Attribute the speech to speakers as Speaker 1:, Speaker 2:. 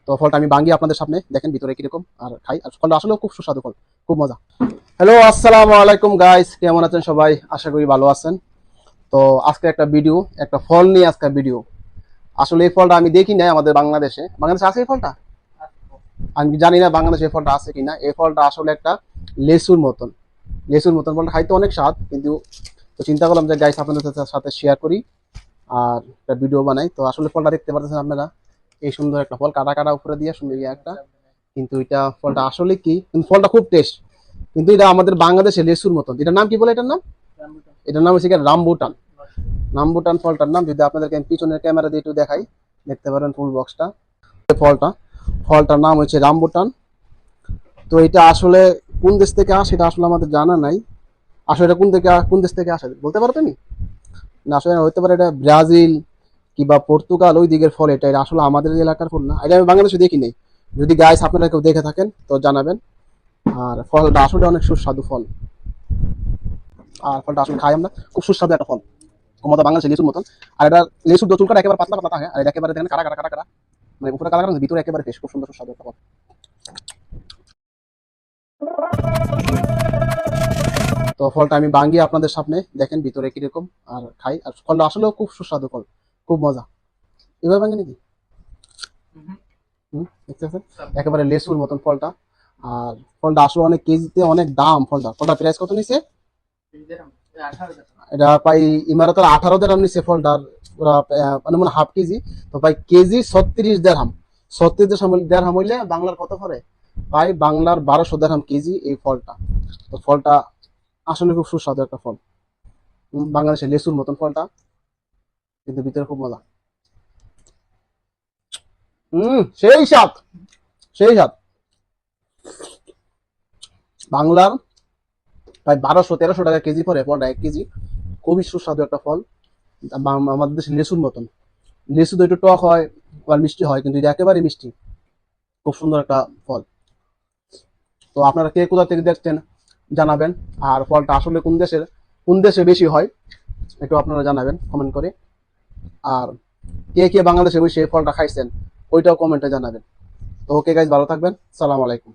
Speaker 1: তো ফলটা আমি ভাঙি আপনাদের সামনে, দেখেন ভিতরে কিরকম আর খাই। আর ফলটা আসলে খুব সুস্বাদু ফল, খুব মজা। হ্যালো, আসসালামু আলাইকুম গাইস, কেমন আছেন সবাই? আশা করি ভালো আছেন। তো আজকে একটা ভিডিও, একটা ফল নিয়ে আজকে ভিডিও। আসলে এই ফলটা আমি দেখি না আমাদের বাংলাদেশে। বাংলাদেশে আছে এই ফলটা? আমি জানি না বাংলাদেশে এই ফলটা আছে কিনা। এই ফলটা আসলে একটা লেসুর মতন, লেসুর মতন। ফলটা খাইতে অনেক স্বাদ, কিন্তু তো চিন্তা করলাম যে গাইস আপনাদের সাথে শেয়ার করি আর একটা ভিডিও বানাই। তো আসলে ফলটা দেখতে পাচ্ছেন আপনারা, এই সুন্দর একটা ফল, কাটা কাটা উপরে দিয়ে সুন্দর একটা। কিন্তু এটা ফলটা আসলে কি, কিন্তু ফলটা খুব টেস্ট। কিন্তু এটা আমাদের বাংলাদেশে লেসুর মতন। এটার নাম কি বলে? এটার নাম, এটার নাম হচ্ছে রামবুটান। রামবুটান ফলটার নাম, যদি আপনাদেরকে আমি পিছনের ক্যামেরা দিয়ে একটু দেখাই, দেখতে পারেন ফুল বক্সটা। ফলটা, ফলটার নাম হচ্ছে রামবুটান। তো এটা আসলে কোন দেশ থেকে আসে এটা আসলে আমাদের জানা নাই। আসলে এটা কোন দেশ থেকে আসে বলতে পারো তুমি? না, আসলে হতে পারে এটা ব্রাজিল কিংবা পর্তুগাল, ওই দিকের ফল। এটা এটা আসলে আমাদের এলাকার ফল না। এটা আমি বাংলাদেশে দেখি নাই। যদি গাইস আপনারা কেউ দেখে থাকেন তো জানাবেন। আর ফলটা আসলে অনেক সুস্বাদু ফল। আর ফলটা আসলে খাই আমরা, খুব সুস্বাদু একটা ফল, মতো বাংলাদেশে লিচুর মতন। আর এটা লিচুর চুলকাটা একেবারে পাতলা পাতলা থাকে, আর এটা একেবারে দেখেন কাটা কাটা কাটা কাটা, মানে উপরে কাটা কাটা, ভিতরে একেবারে ফ্রেশ, খুব সুন্দর সুস্বাদু একটা ফল। তো ফলটা আমি ভাঙ্গি আপনাদের সামনে, দেখেন ভিতরে কিরকম আর খাই। আর ফলটা আসলেও খুব সুস্বাদু ফল, খুব মজা। এবার ভাঙ্গি নাকি? দেখতে পাচ্ছেন একেবারে লেসুর মতন ফলটা। আর ফলটা আসলে অনেক কেজিতে অনেক দাম। ফলটা প্রাইস কত নিছে? এটা প্রায় ইমারতের 18 দিরহাম নিচ্ছে ফলটার। ওরা মানে মনে হাফ কেজি। তো প্রায় কেজি 36 দিরহাম। 36 দিরহাম হইলে বাংলার কত পড়ে? প্রায় বাংলার 1200 দিরহাম কেজি এই ফলটা। তো ফলটা আসলে খুব সুস্বাদু একটা ফল। বাংলাদেশের লেসুর মতন ফলটা, কিন্তু ভিতরে খুব মজা। সেই স্বাদ, সেই স্বাদ। বাংলার প্রায় 1200-1300 টাকা কেজি পরে ফলটা, 1 কেজি। খুবই সুস্বাদু একটা ফল। আমাদের দেশে লেসুর মতন। লেসু তো একটু টক হয় আর মিষ্টি হয়, কিন্তু এটা একেবারে মিষ্টি, খুব সুন্দর একটা ফল। তো আপনারা কে কোথা থেকে দেখছেন জানাবেন। আর ফলটা আসলে কোন দেশে বেশি হয় একটু আপনারা জানাবেন কমেন্ট করে। আর কে কে বাংলাদেশে বসে এই ফলটা খাইছেন ওইটাও কমেন্টে জানাবেন। তো ওকে গাইজ, ভালো থাকবেন, সালাম আলাইকুম।